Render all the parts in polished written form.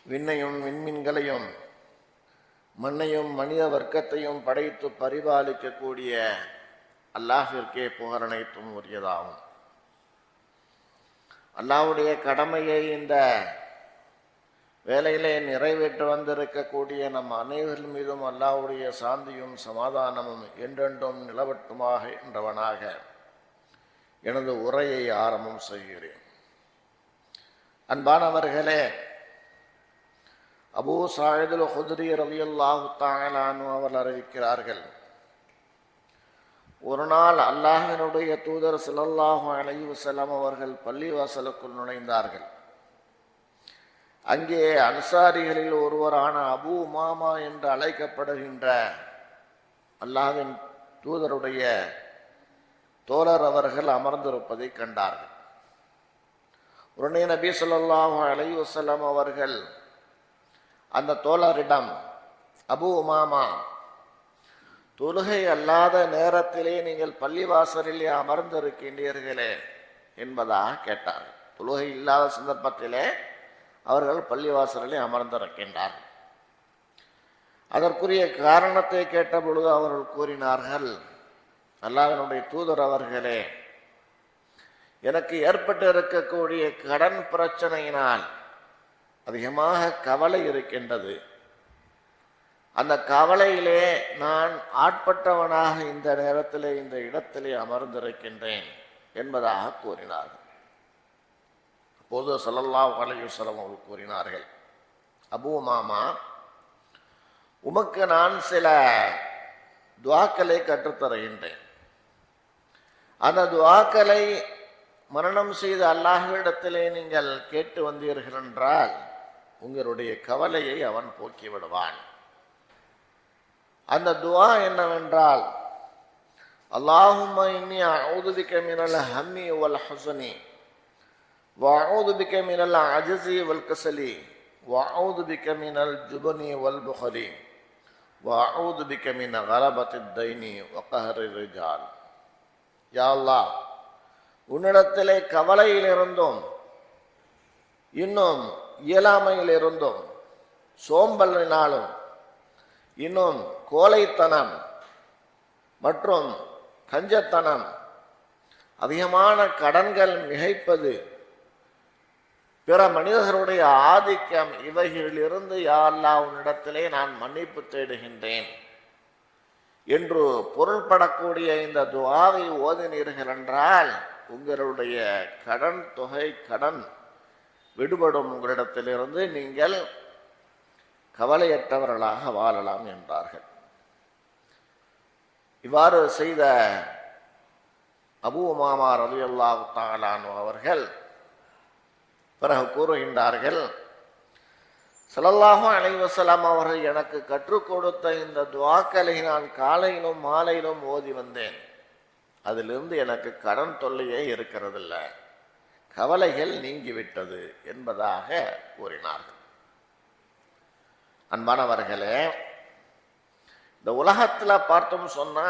விண்ணையும் விண்மீன்களையும் மண்ணையும் மனித வர்க்கத்தையும் படைத்து பரிபாலிக்கக்கூடிய அல்லாஹ்விற்கே புகழ் அனைத்தும் உரியதாகும். அல்லாஹ்வுடைய கடமையை இந்த வேலையிலே நிறைவேற்ற வந்திருக்கக்கூடிய நம் அனைவரின் மீதும் அல்லாஹ்வுடைய சாந்தியும் சமாதானமும் என்றென்றும் நிலவட்டுமாக என்றவனாக எனது உரையை ஆரம்பம் செய்கிறேன். அன்பானவர்களே, அபூ ஸஈதுல் குத்ரி ரலியல்லாஹு தஆலா அன்ஹு அவர்கள் அறிவிக்கிறார்கள், ஒரு நாள் அல்லாஹ்வினுடைய தூதர் ஸல்லல்லாஹு அலைஹி வஸல்லம் அவர்கள் பள்ளிவாசலுக்குள் நுழைந்தார்கள். அங்கே அன்சாரிகளில் ஒருவரான அபூ உமாமா என்று அழைக்கப்படுகின்ற அல்லாஹ்வின் தூதருடைய தோழர் அவர்கள் அமர்ந்திருப்பதை கண்டார்கள். உடனே நபி ஸல்லல்லாஹு அலைஹி வஸல்லம் அவர்கள் அந்த தோழரிடம், அபூ உமாமா, தொழுகை அல்லாத நேரத்திலே நீங்கள் பள்ளிவாசலிலே அமர்ந்திருக்கின்றீர்களே என்பதாக கேட்டார்கள். தொழுகை இல்லாத சந்தர்ப்பத்திலே அவர்கள் பள்ளிவாசலிலே அமர்ந்திருக்கின்றார்கள். அதற்குரிய காரணத்தை கேட்டபொழுது அவர்கள் கூறினார்கள், அல்லாஹ்வினுடைய தூதர் அவர்களே, எனக்கு ஏற்பட்டு இருக்கக்கூடிய கடன் பிரச்சனையினால் அதிகமாக கவலை இருக்கின்றது. அந்த கவலையிலே நான் ஆட்பட்டவனாக இந்த நேரத்திலே இந்த இடத்திலே அமர்ந்திருக்கின்றேன் என்பதாக கூறினார்கள். அப்போது ஸல்லல்லாஹு அலைஹி வஸல்லம் அவர்கள் கூறினார்கள், அபூ உமாமா, உமக்கு நான் சில துஆக்களை கற்றுத்தருகின்றேன். அந்த துஆக்களை மரணம் செய்த அல்லாஹ்விடத்திலே நீங்கள் கேட்டு வந்தீர்கள் என்றால் உங்களுடைய கவலையை அவன் போக்கிவிடுவான். அந்த துஆ என்னவென்றால், அல்லாஹும்ம இன்னி அஊது பிக மினல் ஹம்மி வல் ஹுஸ்னி வஅஊது பிக மினல் அஜ்ஸி வல் கஸலி வஅஊது பிக மினல் ஜுபனி வல் புஹலி வஅஊது பிக மின் கலபத்தித் தைனி வ கஹ்ரிர் ரிஜால். யா அல்லாஹ், உன்னிடத்திலே கவலையிலிருந்தும் இன்னும் இயலாமையிலிருந்தும் சோம்பலினாலும் இன்னும் கோழைத்தனம் மற்றும் கஞ்சத்தனம், அதிகமான கடன்கள் மிகைப்பது, பிற மனிதர்களுடைய ஆதிக்கம், இவைகளிலிருந்து யா அல்லாஹ் உன்னிடத்திலே நான் மன்னிப்பு தேடுகின்றேன் என்று பொருள்படக்கூடிய இந்த துஆவை ஓதினீர்கள் என்றால் உங்களுடைய கடன் தொகை, கடன் விடுபடும். உங்களிடத்திலிருந்து நீங்கள் கவலையற்றவர்களாக வாழலாம் என்றார்கள். இவ்வாறு செய்த அபூ உமாமா ரலியல்லாஹு தஆலா அன்ஹு அவர்கள் பிறகு கூறுகின்றார்கள், ஸல்லல்லாஹு அலைஹி வஸல்லம் அவர்கள் எனக்கு கற்றுக் கொடுத்த இந்த துஆக்களை நான் காலையிலும் மாலையிலும் ஓதி வந்தேன். அதிலிருந்து எனக்கு கடன் தொல்லையே இருக்கிறதில்ல, கவலைகள் நீங்கிவிட்டது என்பதாக கூறினார்கள். அன்பானவர்களே, இந்த உலகத்தில் பார்த்தோம் சொன்னா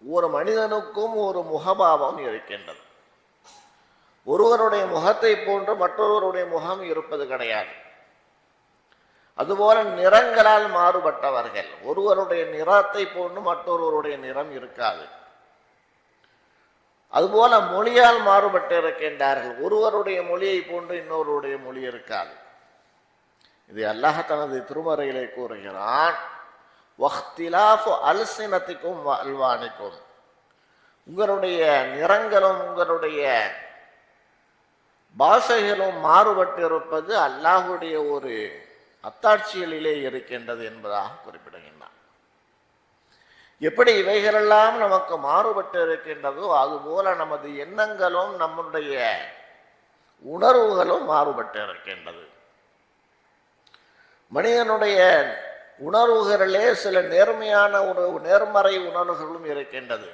ஒரு மனிதனுக்கும் ஒரு முகபாவம் இருக்கின்றது. ஒருவருடைய முகத்தை போன்று மற்றொருவருடைய முகம் இருப்பது கிடையாது. அதுபோல நிறங்களால் மாறுபட்டவர்கள், ஒருவருடைய நிறத்தை போன்று மற்றொருவருடைய நிறம் இருக்காது. அதுபோல மொழியால் மாறுபட்டு இருக்கின்றார்கள், ஒருவருடைய மொழியை போன்று இன்னொருடைய மொழி இருக்காது. இது அல்லாஹ் தனது திருமறையிலே கூறுகிறான், வக்திலாஃபு அல்சினத்திக்கும் அல்வானிக்கும், உங்களுடைய நிறங்களும் உங்களுடைய பாஷைகளும் மாறுபட்டு இருப்பது அல்லாஹ்வுடைய ஒரு அத்தாட்சிகளிலே இருக்கின்றது என்பதாக குறிப்பிடுகின்றான். எப்படி இவைகளெல்லாம் நமக்கு மாறுபட்டு இருக்கின்றதோ அதுபோல நமது எண்ணங்களும் நம்முடைய உணர்வுகளும் மாறுபட்டு இருக்கின்றது. மனிதனுடைய உணர்வுகளிலே சில நேர்மையான நேர்மறை உணர்வுகளும் இருக்கின்றது,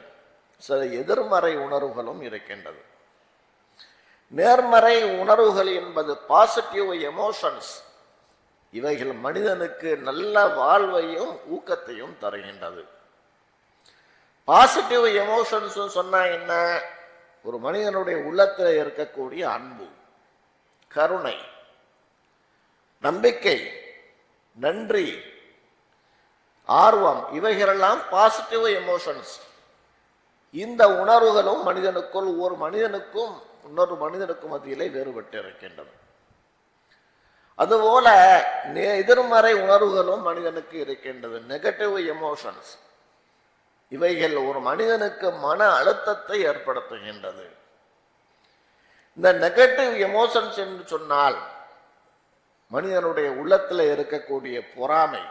சில எதிர்மறை உணர்வுகளும் இருக்கின்றது. நேர்மறை உணர்வுகள் என்பது பாசிட்டிவ் எமோஷன்ஸ். இவைகள் மனிதனுக்கு நல்ல வாழ்வையும் ஊக்கத்தையும் தருகின்றது. பாசிட்டிவ் எமோஷன்ஸ் சொன்னா என்ன? ஒரு மனிதனுடைய உள்ளத்தில் இருக்கக்கூடிய அன்பு, கருணை, நம்பிக்கை, நன்றி, ஆர்வம், இவைகளெல்லாம் பாசிட்டிவ் எமோஷன்ஸ். இந்த உணர்வுகளும் மனிதனுக்குள் ஒரு மனிதனுக்கும் இன்னொரு மனிதனுக்கும் மத்தியிலே வேறுபட்டு இருக்கின்றது. அதுபோல எதிர்மறை உணர்வுகளும் மனிதனுக்கு இருக்கின்றது, நெகட்டிவ் எமோஷன்ஸ். இவைகள் ஒரு மனிதனுக்கு மன அழுத்தத்தை ஏற்படுத்துகின்றது. இந்த நெகட்டிவ் எமோஷன்ஸ் என்று சொன்னால் மனிதனுடைய உள்ளத்தில் இருக்கக்கூடிய பொறாமை,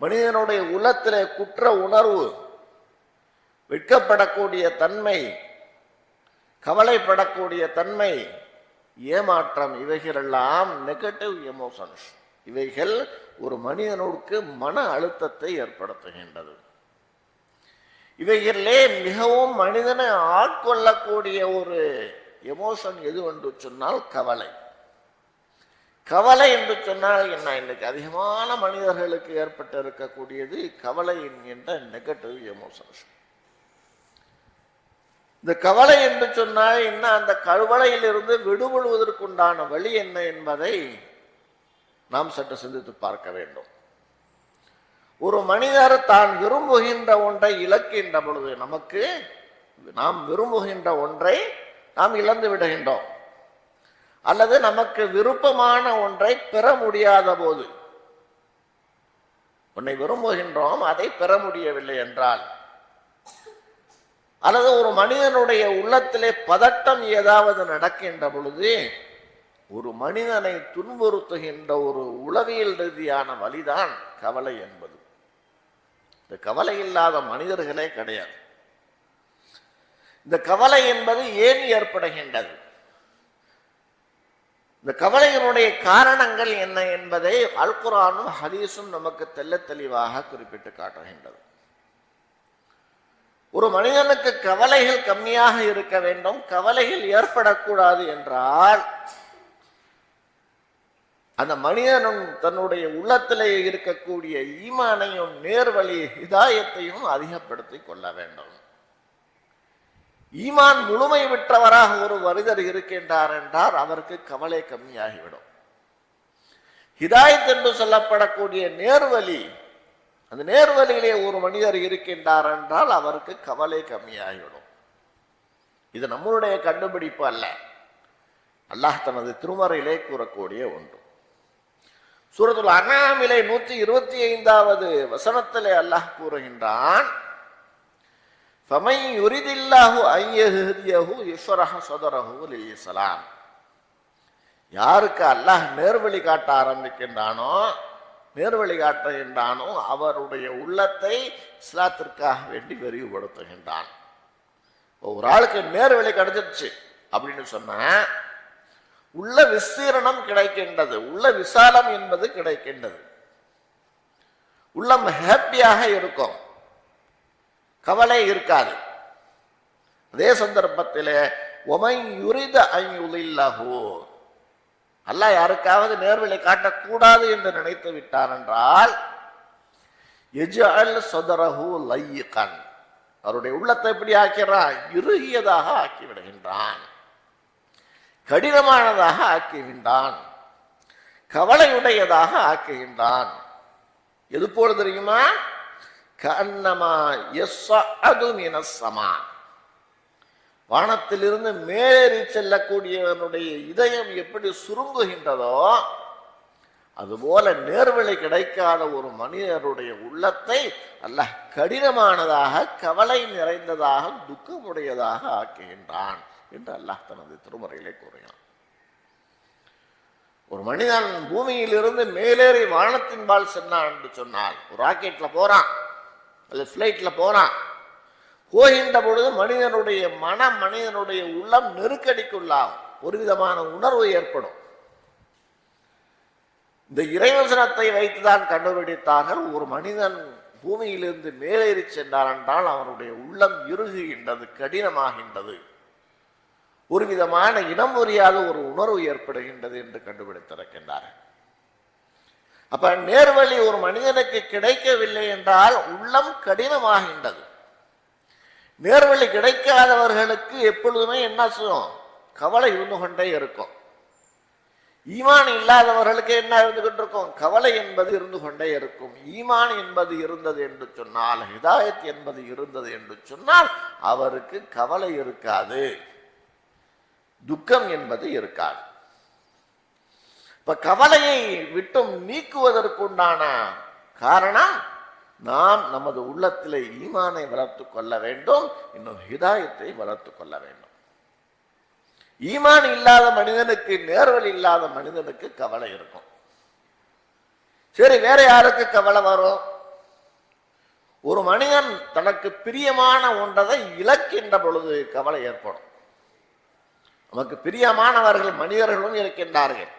மனிதனுடைய உள்ளத்தில் குற்ற உணர்வு, வெட்கப்படக்கூடிய தன்மை, கவலைப்படக்கூடிய தன்மை, ஏமாற்றம், இவைகளெல்லாம் நெகட்டிவ் எமோஷன்ஸ். இவைகள் ஒரு மனிதனுக்கு மன அழுத்தத்தை ஏற்படுத்துகின்றது. இவைகளிலே மிகவும் மனிதனை ஆட்கொள்ளக்கூடிய ஒரு எமோஷன் எது என்று சொன்னால் கவலை. கவலை என்று சொன்னால் என்ன? இன்னைக்கு அதிகமான மனிதர்களுக்கு ஏற்பட்டு இருக்கக்கூடியது கவலை என்கின்ற நெகட்டிவ் எமோஷன்ஸ். இந்த கவலை என்று சொன்னால் என்ன? அந்த கவலையிலிருந்து விடுபடுவதற்குண்டான வழி என்ன என்பதை நாம் சற்று சிந்தித்து பார்க்க வேண்டும். ஒரு மனிதர் தான் விரும்புகின்ற ஒன்றை இழக்கின்ற பொழுது, நாம் விரும்புகின்ற ஒன்றை நாம் இழந்து விடுகின்றோம். அல்லது நமக்கு விருப்பமான ஒன்றை பெற முடியாத போது, ஒன்றை விரும்புகின்றோம், அதை பெற முடியவில்லை என்றால், அல்லது ஒரு மனிதனுடைய உள்ளத்திலே பதட்டம் ஏதாவது நடக்கின்ற பொழுது, ஒரு மனிதனை துன்புறுத்துகின்ற ஒரு உளவியல் ரீதியான வழிதான் கவலை என்பது. இந்த கவலை இல்லாத மனிதர்களே கிடையாது. இந்த கவலை என்பது ஏன் ஏற்படுகின்றது? இந்த கவலையினுடைய காரணங்கள் என்ன என்பதை அல் குர்ஆனும் ஹதீஸும் நமக்கு தெள்ளத் தெளிவாக குறிப்பிட்டு காட்டுகின்றது. ஒரு மனிதனுக்கு கவலைகள் கம்மியாக இருக்க வேண்டும், கவலைகள் ஏற்படக்கூடாது என்றால் அந்த மனிதனும் தன்னுடைய உள்ளத்திலே இருக்கக்கூடிய ஈமானையும் நேர்வழி ஹிதாயத்தையும் அதிகப்படுத்திக் கொள்ள வேண்டும். ஈமான் முழுமை விட்டவராக ஒரு மனிதர் இருக்கின்றார் என்றால் அவருக்கு கவலை கம்மியாகிவிடும். ஹிதாயத் என்று சொல்லப்படக்கூடிய நேர்வழி, அந்த நேர்வழியிலே ஒரு மனிதர் இருக்கின்றார் என்றால் அவருக்கு கவலை கம்மியாகிவிடும். இது நம்மளுடைய கண்டுபிடிப்பு அல்ல, அல்லாஹ் தனது திருமறையிலே கூறக்கூடிய ஒன்று. சூரத்துல் அன்ஆமிலே 125வது வசனத்திலே அல்லாஹ் கூறுகின்றான், فَمَنْ يُرِدِ اللَّهُ أَنْ يَهْدِيَهُ يَشْرَحْ صَدْرَهُ لِلْإِسْلَامِ. யாருக்கு அல்லாஹ் நேர்வழி காட்ட ஆரம்பிக்கின்றானோ, நேர்வழி காட்டுகின்றானோ, அவருடைய உள்ளத்தை இஸ்லாத்திற்காக வேண்டி விரிவுபடுத்துகின்றான். ஒரு ஆளுக்கு நேர்வழி கிடைச்சிருச்சு அப்படின்னு சொன்னா உள்ள விஸ்தீரணம் கிடைக்கின்றது, உள்ள விசாலம் என்பது கிடைக்கின்றது, உள்ளம் ஹாப்பியாக இருக்கும், கவலை இருக்காது. அதே சந்தர்ப்பத்தில் ஒமை யுரித ஐயுலில்லஹு, அல்லாஹ் யாருக்காவது நேர்வழி காட்டக்கூடாது என்று நினைத்து விட்டார் என்றால் யஜ்அல் ஸத்ரஹு லையகன், அவருடைய உள்ளத்தை எப்படி ஆக்கிறான்? இறுகியதாக ஆக்கி விடுகின்றான், கடினமானதாக ஆக்குகின்றான், கவலையுடையதாக ஆக்குகின்றான். எது போல தெரியுமா? கஅன்னமா யஸ்அது மினஸ் ஸமா, வானத்திலிருந்து மேலேறி செல்லக்கூடியவனுடைய இதயம் எப்படி சுருங்குகின்றதோ அதுபோல நேர்வழி கிடைக்காத ஒரு மனிதருடைய உள்ளத்தை அல்லாஹ் கடினமானதாக, கவலை நிறைந்ததாக, துக்கமுடையதாக ஆக்குகின்றான் என்று அல்லாஹ் தனது திருமறையிலே கூறுகிறான். ஒரு மனிதன் பூமியிலிருந்து மேலேறி வானத்தின்பால் சென்றான் என்று சொன்னால், ஒரு ராக்கெட்ல போறான் அல்லது பிளைட்ல போறான், போகின்ற பொழுது மனிதனுடைய மனம், மனிதனுடைய உள்ளம் நெருக்கடிக்குள்ளாகும், ஒரு விதமான உணர்வு ஏற்படும். இந்த இறைவசனத்தை வைத்துதான் கண்டுபிடித்தார்கள், ஒரு மனிதன் பூமியிலிருந்து மேலேறி சென்றார் என்றால் அவனுடைய உள்ளம் இறுகுகின்றது, கடினமாகின்றது, ஒரு விதமான இனம் புரியாத ஒரு உணர்வு ஏற்படுகின்றது என்று கண்டுபிடித்திருக்கின்றார்கள். அப்ப நேர்வழி ஒரு மனிதனுக்கு கிடைக்கவில்லை என்றால் உள்ளம் கடினமாகின்றது. நேர்வழி கிடைக்காதவர்களுக்கு எப்பொழுதுமே என்ன செய்யும்? கவலை இருந்து கொண்டே இருக்கும். ஈமான் இல்லாதவர்களுக்கு என்ன இருந்துகிட்டு இருக்கும்? கவலை என்பது இருந்து கொண்டே இருக்கும். ஈமான் என்பது இருந்தது என்று சொன்னால், ஹிதாயத் என்பது இருந்தது என்று சொன்னால் அவருக்கு கவலை இருக்காது, துக்கம் என்பது இருக்காது. இப்ப கவலையை விட்டும் நீக்குவதற்குண்டான காரணம், நாம் நமது உள்ளத்திலே ஈமானை வளர்த்து கொள்ள வேண்டும், இன்னும் ஹிதாயத்தை வளர்த்து கொள்ள வேண்டும். ஈமான் இல்லாத மனிதனுக்கு, நேர்வழி இல்லாத மனிதனுக்கு கவலை இருக்கும். சரி, வேற யாருக்கு கவலை வரும்? ஒரு மனிதன் தனக்கு பிரியமான ஒன்றதை இழக்கின்ற பொழுது கவலை ஏற்படும். நமக்கு பிரியமானவர்கள் மனிதர்களும் இருக்கின்றார்கள்,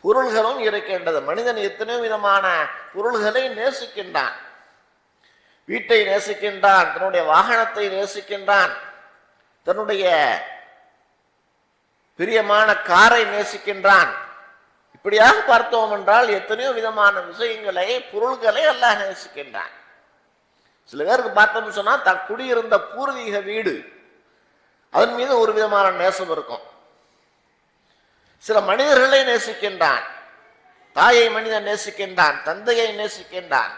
பொருள்களும் இருக்கின்றது. மனிதன் எத்தனையோ விதமான பொருள்களை நேசிக்கின்றான். வீட்டை நேசிக்கின்றான், தன்னுடைய வாகனத்தை நேசிக்கின்றான், தன்னுடைய பிரியமான காரை நேசிக்கின்றான். இப்படியாக பார்த்தோம் என்றால் எத்தனையோ விதமான விஷயங்களை, பொருள்களை அல்லாஹ் நேசிக்கின்றான். சில பேருக்கு பார்த்தோம்னு சொன்னா தான் குடியிருந்த பூர்வீக வீடு, அதன் மீது ஒரு விதமான நேசம் இருக்கும். சில மனிதர்களை நேசிக்கின்றான். தாயை மனிதன் நேசிக்கின்றான், தந்தையை நேசிக்கின்றான்,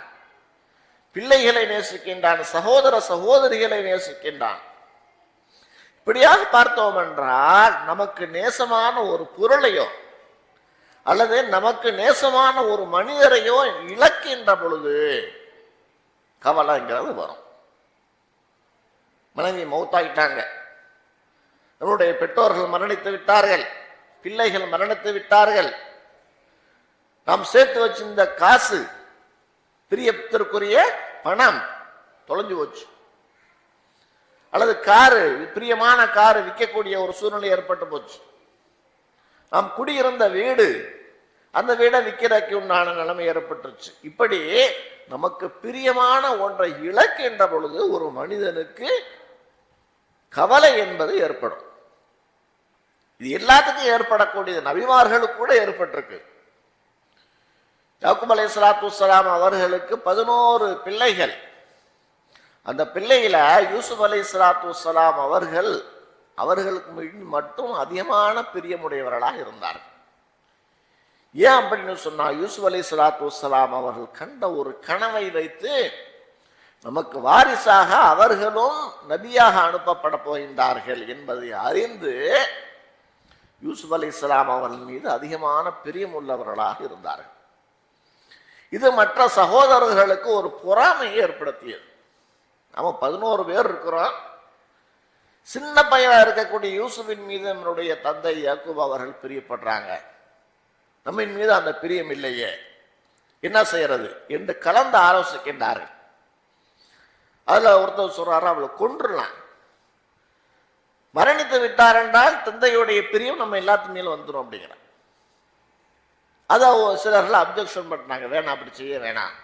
பிள்ளைகளை நேசிக்கின்றான், சகோதர சகோதரிகளை நேசிக்கின்றான். இப்படியாக பார்த்தோம் என்றால் நமக்கு நேசமான ஒரு பொருளையோ அல்லது நமக்கு நேசமான ஒரு மனிதரையோ இழக்கின்ற பொழுது கவலைங்கிறது வரும். மனைவி மௌத்தாயிட்டாங்க, நம்முடைய பெற்றோர்கள் மரணித்து விட்டார்கள், பிள்ளைகள் மரணித்து விட்டார்கள், நாம் சேர்த்து வச்சிருந்த காசு, பிரியத்திற்குரிய பணம் தொலைஞ்சு போச்சு, அல்லது காரு, பிரியமான காரு விற்கக்கூடிய ஒரு சூழ்நிலை ஏற்பட்டு போச்சு, நாம் குடியிருந்த வீடு, அந்த வீடை விற்கிறக்கு உண்டான நிலைமை ஏற்பட்டுருச்சு. இப்படி நமக்கு பிரியமான ஒன்றை இழக்கின்ற பொழுது ஒரு மனிதனுக்கு கவலை என்பது ஏற்படும். இது எல்லாத்துக்கும் ஏற்படக்கூடியது, நபிமார்களுக்கு கூட ஏற்பட்டிருக்கு. யாக்கூப் அலைஹிஸ்ஸலாத்து வஸ்ஸலாம் அவர்களுக்கு 11 பிள்ளைகள். அந்த பிள்ளையில யூசுப் அலைஹிஸ்ஸலாத்து வஸ்ஸலாம் அவர்களுக்கு மட்டும் அதிகமான பிரியமுடையவர்களாக இருந்தார்கள். ஏன் அப்படின்னு சொன்னா, யூசுப் அலைஹிஸ்ஸலாத்து வஸ்ஸலாம் அவர்கள் கண்ட ஒரு கனவை வைத்து நமக்கு வாரிசாக அவர்களும் நபியாக அனுப்பப்பட போகின்றார்கள் என்பதை அறிந்து யூசுப் அலைஹிஸ்ஸலாம் அவர்கள் மீது அதிகமான பிரியமுள்ளவர்களாக இருந்தார்கள். இது மற்ற சகோதரர்களுக்கு ஒரு பொறாமையை ஏற்படுத்தியது. நம்ம 11 பேர் இருக்கிறோம், சின்ன பையனா இருக்கக்கூடிய யூசுஃபின் மீது நம்மளுடைய தந்தை யாக்கூப் அவர்கள் பிரியப்படுறாங்க, நம்மின் மீது அந்த பிரியம் இல்லையே, என்ன செய்யறது என்று கலந்து ஆலோசிக்கின்றார்கள். அதுல ஒருத்தர் சொல்றாரு, அவளை கொன்றுலாம், மரணித்து விட்டார் என்றால் தந்தையுடைய பிரியம் நம்ம எல்லாத்து மேலும் வந்துடும் அப்படிங்கிற. அதை சிலர்கள் அப்ஜெக்ஷன் பண்ணாங்க, வேணாம், அப்படி செய்ய வேணாம்.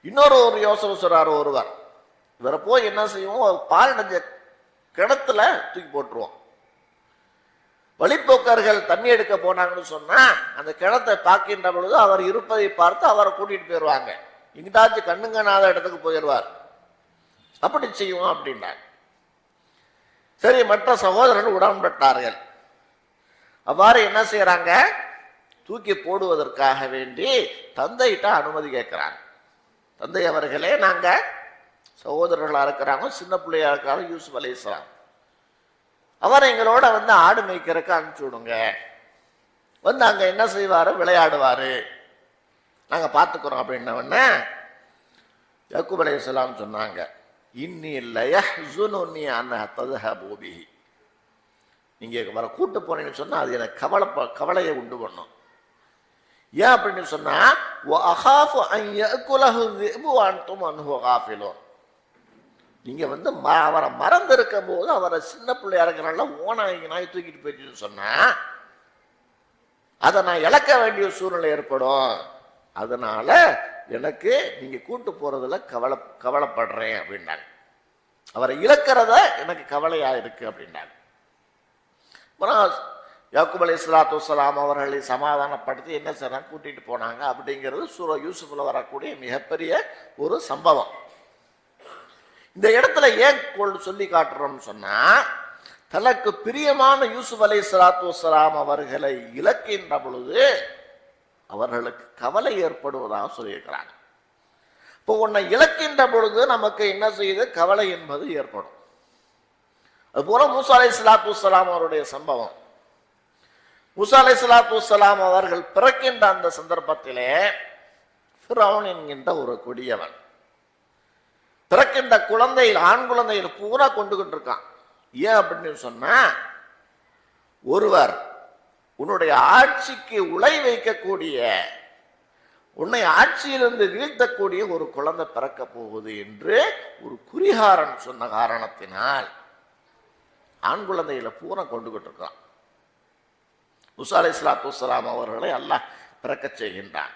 இன்னொரு யோசனை சொல்றாரு ஒருவர், இவரை போய் என்ன செய்வோம், பால் நஞ்ச கிணத்துல தூக்கி போட்டுருவோம். வழிப்போக்கர்கள் தண்ணி எடுக்க போனாங்கன்னு சொன்னா அந்த கிணத்தை பார்க்கின்ற பொழுது அவர் இருப்பதை பார்த்து அவரை கூட்டிட்டு போயிடுவாங்க, எங்கிட்டாச்சும் கண்ணுங்கனாத இடத்துக்கு போயிடுவார், அப்படி செய்வோம் அப்படின்னாங்க. சரி, மற்ற சகோதரர்கள் உடன்பட்டார்கள். அவ்வாறு என்ன செய்யறாங்க, தூக்கி போடுவதற்காக வேண்டி தந்தையிட்ட அனுமதி கேட்கிறாங்க. தந்தை அவர்களே, நாங்க சகோதரர்களா இருக்கிறாங்க, சின்ன பிள்ளையா இருக்கிறாங்க, யூசுப் அலைஹிஸ்ஸலாம், அவர் எங்களோட வந்து ஆடு மேய்க்கிறதுக்கு அனுப்பிச்சு விடுங்க, வந்து அங்க என்ன செய்வாரு, விளையாடுவாரு, நாங்க பார்த்துக்கிறோம் அப்படின்னவொன்னே யாக்கூப் அலைஹிஸ்ஸலாம் சொன்னாங்க, இன்னி லயஹ்ஸுனுனி அன் தذهبு பிஹி, நீங்க வர கூட்டு போனீங்கன்னு சொன்னா அது எனக்கு கவலையை உண்டு பண்ணும். ஏன் அப்படின்னு சொன்னா, வஅகாஃபு அன் யஅகுலஹு ذئب وانتم عنه غافلون, நீங்க வந்து அவரை மறந்து இருக்கும் போது அவரை சின்ன பிள்ளையா இருக்கிறனால நாய் தூக்கிட்டு போயிடுச்சுன்னு சொன்னா அதை நான் இழக்க வேண்டிய சூழ்நிலை ஏற்படும், அதனால எனக்கு நீங்க கூட்டு போறதுல கவலைப்படுறேன் அப்படின்னாங்க. அவரை இழக்கிறத எனக்கு கவலையா இருக்கு அப்படின்னாங்க. யாக்கூப் அலைஹிஸ்ஸலாத்து வஸ்ஸலாம் அவர்களை சமாதானப்படுத்தி என்ன செய்றாங்க, கூட்டிட்டு போனாங்க. அப்படிங்கிறது சூரா யூசுஃப்ல வரக்கூடிய மிகப்பெரிய ஒரு சம்பவம். இந்த இடத்துல ஏன் சொல்லி காட்டுறோம்னு சொன்னா, தனக்கு பிரியமான யூசுப் அலைஹிஸ்ஸலாத்து வஸ்ஸலாம் அவர்களை இழக்கின்ற பொழுது அவர்களுக்கு கவலை ஏற்படுவதாக சொல்லியிருக்கிறாங்க. இப்போ உன்னை இழக்கின்ற பொழுது நமக்கு என்ன செய்யுது? கவலை என்பது ஏற்படும். அதுபோல மூசா அலைஹிஸ்ஸலாத்து வஸ்ஸலாம் அவருடைய சம்பவம். மூசா அலைஹிஸ்ஸலாத்து வஸ்ஸலாம் அவர்கள் பிறக்கின்ற அந்த சந்தர்ப்பத்திலே ஃபிரௌன் என்கின்ற ஒரு கொடியவன் பிறக்கின்ற குழந்தையில், ஆண் குழந்தையில் பூரா கொண்டுகிட்டு இருக்கான். ஏன் அப்படின்னு சொன்னா, ஒருவர் உன்னுடைய ஆட்சிக்கு உலை வைக்கக்கூடிய, உன்னை ஆட்சியிலிருந்து வீழ்த்தக்கூடிய ஒரு குழந்தை பிறக்க போகுது என்று ஒரு குறிகாரன் சொன்ன காரணத்தினால் ஆண் குழந்தையில பூரா கொண்டுகிட்டு இருக்கான். மூசா அலைஹிஸ்ஸலாத்து வஸ்ஸலாம் அவர்களை அல்லாஹ் பிறக்க செய்கின்றான்.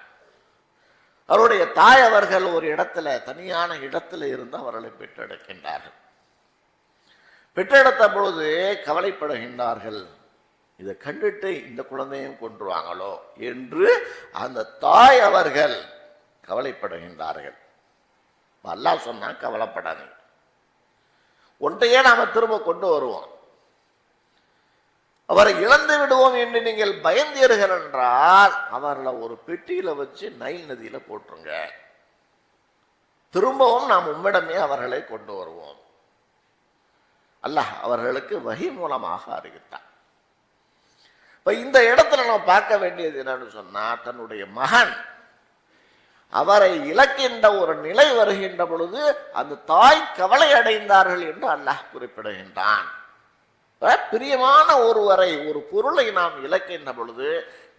அவருடைய தாய் அவர்கள் ஒரு இடத்துல, தனியான இடத்துல இருந்து அவர்களை பெற்றெடுக்கின்றார்கள். பெற்றெடுத்த பொழுது கவலைப்படுகின்றார்கள், இதை கண்டுட்டு இந்த குழந்தையும் கொன்றுவாங்களோ என்று அந்த தாய் அவர்கள் கவலைப்படுகின்றார்கள். அல்லாஹ் சொன்னா, கவலைப்படாதீங்க, ஒன்றையே நாம திரும்ப கொண்டு வருவோம். அவரை இழந்து விடுவோம் என்று நீங்கள் பயந்தீர்கள் என்றால் அவர்களை ஒரு பெட்டியில வச்சு நைல் நதியில போட்டுருங்க, திரும்பவும் நாம் உம்மிடமே அவர்களை கொண்டு வருவோம். அல்லாஹ் அவர்களுக்கு வஹி மூலமாக அறிவித்தார். இப்ப இந்த இடத்துல நாம் பார்க்க வேண்டியது என்னன்னு சொன்னா, தன்னுடைய மகன் அவரை இழக்கின்ற ஒரு நிலை வருகின்ற பொழுது அந்த தாய் கவலை அடைந்தார்கள் என்று அல்லாஹ் குறிப்பிடுகின்றான். பிரியமான ஒருவரை, ஒரு பொருளை நாம் இழக்கின்ற பொழுது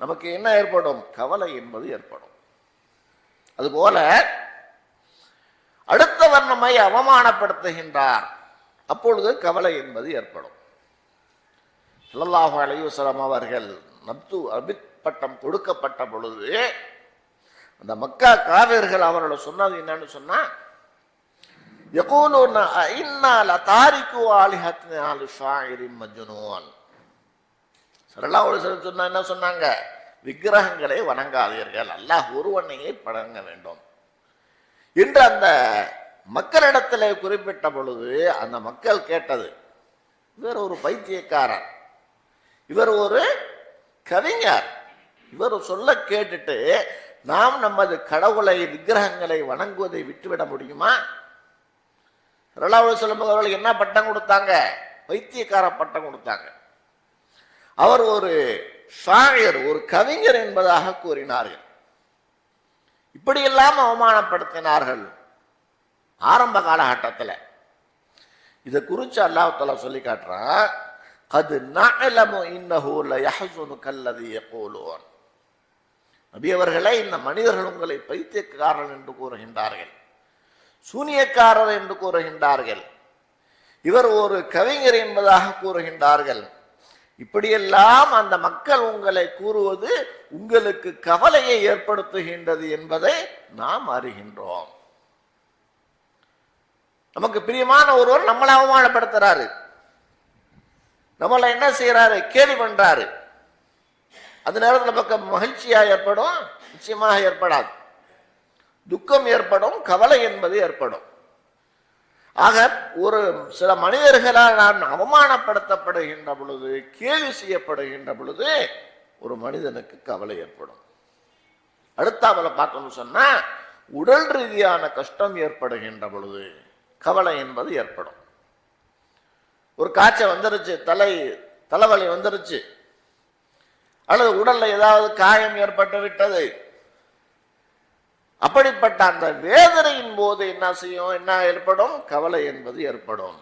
நமக்கு என்ன ஏற்படும்? கவலை என்பது ஏற்படும். அதுபோல அடுத்தவர் நம்மை அவமானப்படுத்துகின்றார், அப்பொழுது கவலை என்பது ஏற்படும். ஸல்லல்லாஹு அலைஹி வஸல்லம் அவர்கள் நப்து அபித் பட்டம் கொடுக்கப்பட்ட பொழுது அந்த மக்கா காவிர்கள் அவர்களை சொன்னது என்னன்னு சொன்னா, யகூலுன இன்னா லதாரிகு ஆலிஹத்னா லிஷாயிரின் மஜ்னூன். ஸல்லல்லாஹு அலைஹி வஸல்லம் சொன்னா என்ன சொன்னாங்க? விக்கிரகங்களை வணங்காதீர்கள், அல்லாஹ் ஒருவனையே வணங்க வேண்டும் என்று அந்த மக்களிடத்தில் குறிப்பிட்ட பொழுது அந்த மக்கள் கேட்டது, இவர் ஒரு பைத்தியக்காரர், இவர் ஒரு கவிஞர், இவர் சொல்ல கேட்டுட்டு நாம் நமது கடவுளை, விக்கிரகங்களை வணங்குவதை விட்டுவிட முடியுமா? ஸல்லல்லாஹு அலைஹி வஸல்லம் அவர்கள் என்ன பட்டம் கொடுத்தாங்க? பைத்தியக்கார பட்டம் கொடுத்தாங்க. அவர் ஒரு ஷாயர், ஒரு கவிஞர் என்பதாக கூறினார்கள். இப்படியெல்லாம் அவமானப்படுத்தினார்கள் ஆரம்ப காலகட்டத்தில். இதை குறித்து அல்லாஹ் தஆலா சொல்லி காட்டுறான், கத் நஅலமு இன்னஹு லயஹ்ஸுனுக அல்லதி யகூலூன். நபி அவர்களே, இந்த மனிதர்கள் உங்களை பைத்தியக்காரன் என்று கூறுகின்றார்கள், சூனியக்காரர் என்று கூறுகின்றார்கள், இவர் ஒரு கவிஞர் என்பதாக கூறுகின்றார்கள். இப்படியெல்லாம் அந்த மக்கள் உங்களை கூறுவது உங்களுக்கு கவலையை ஏற்படுத்துகின்றது என்பதை நாம் அறிகின்றோம். நமக்கு பிரியமான ஒருவர் நம்மளை அவமானப்படுத்துறாரு, நம்மளை என்ன செய்யறாரு? கேலி பண்றாரு. அந்த நேரத்தில் நமக்கு மகிழ்ச்சியா ஏற்படும்? நிச்சயமாக ஏற்படாது. துக்கம் ஏற்படும், கவலை என்பது ஏற்படும். ஆக ஒரு சில மனிதர்களால் நான் அவமானப்படுத்தப்படுகின்ற பொழுது, கேலி செய்யப்படுகின்ற பொழுது ஒரு மனிதனுக்கு கவலை ஏற்படும். அடுத்தாவல பார்த்தோம்னு சொன்னா, உடல் ரீதியான கஷ்டம் ஏற்படுகின்ற பொழுது கவலை என்பது ஏற்படும். ஒரு காய்ச்சல் வந்துருச்சு, தலைவலி வந்துருச்சு, அல்லது உடல்ல ஏதாவது காயம் ஏற்பட்டு விட்டது, அப்படிப்பட்ட அந்த வேதனையின் போது என்ன செய்யும்? என்ன ஏற்படும்? கவலை என்பது ஏற்படும்.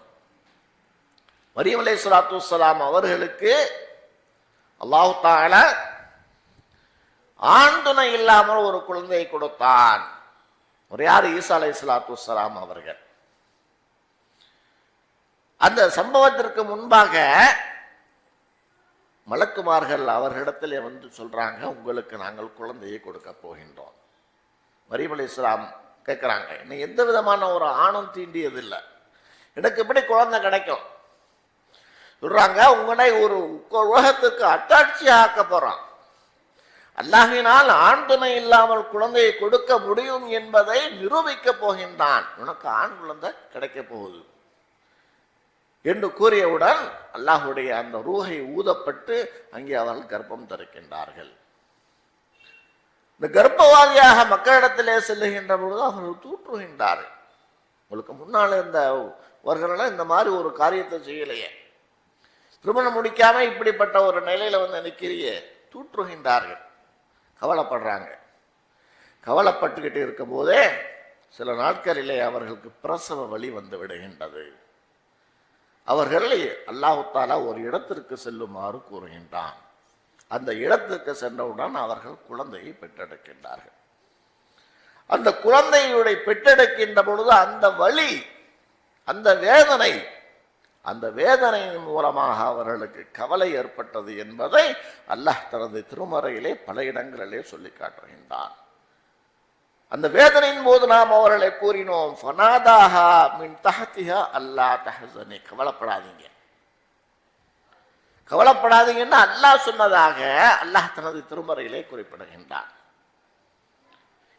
மரியம் அலைஹிஸ்ஸலாத்து வஸ்ஸலாம் அவர்களுக்கு அல்லாஹ் தஆலா ஆண் துணை இல்லாமல் ஒரு குழந்தையை கொடுத்தான். ஒரு யார்? ஈசா அலைஹிஸ்ஸலாத்து வஸ்ஸலாம் அவர்கள். அந்த சம்பவத்திற்கு முன்பாக மலக்குமார்கள் அவர்களிடத்தில் வந்து சொல்றாங்க, உங்களுக்கு நாங்கள் குழந்தையை கொடுக்க போகின்றோம். மரியம் அலைஹிஸ்ஸலாம் கேட்குறாங்க, இன்னும் எந்த விதமான ஒரு ஆணும் தீண்டியது இல்லை, எனக்கு எப்படி குழந்தை கிடைக்கும்? சொல்றாங்க, உங்களை ஒரு உலகத்துக்கு அத்தாட்சி ஆக்க போறான், அல்லாஹ்வினால் ஆண் துணை இல்லாமல் குழந்தையை கொடுக்க முடியும் என்பதை நிரூபிக்க போகின்றான், உனக்கு ஆண் குழந்தை கிடைக்க போகுது என்று கூறியவுடன் அல்லாஹுடைய அந்த ரூஹை ஊதப்பட்டு அங்கே அவர்கள் கர்ப்பம் தரிக்கின்றார்கள். இந்த கர்ப்பவாதியாக மக்களிடத்திலே செல்லுகின்ற பொழுது அவர்கள் தூற்றுகின்றார்கள். உங்களுக்கு முன்னால் இருந்தவர்களெல்லாம் இந்த மாதிரி ஒரு காரியத்தை செய்யலையே, திருமணம் முடிக்காம இப்படிப்பட்ட ஒரு நிலையில நிற்கிறியே, தூற்றுகின்றார்கள், கவலைப்படுறாங்க. கவலைப்பட்டுக்கிட்டு இருக்கும் போதே சில நாட்களிலே அவர்களுக்கு பிரசவ வலி வந்து விடுகின்றது. அவர்களை அல்லாஹ் தஆலா ஒரு இடத்திற்கு செல்லுமாறு கூறுகின்றான். அந்த இடத்திற்கு சென்றவுடன் அவர்கள் குழந்தையை பெற்றெடுக்கின்றார்கள். அந்த குழந்தையுடைய பெற்றெடுக்கின்ற பொழுது அந்த வலி, அந்த வேதனை, அந்த வேதனையின் மூலமாக அவர்களுக்கு கவலை ஏற்பட்டது என்பதை அல்லாஹ் தனது திருமறையிலே பல இடங்களிலே சொல்லி காட்டுகின்றான். அந்த வேதனையின் போது நாம் அவர்களை கூறினோம், ஃபனாதாஹா மின் தஹ்திஹா அல்லா தஹ்சனி, கவலைப்படாதீங்க, கவலைப்படாதீங்கன்னு அல்லாஹ் சொன்னதாக அல்லாஹ் தனது திருமறையிலே குறிப்பிடுகின்றான்.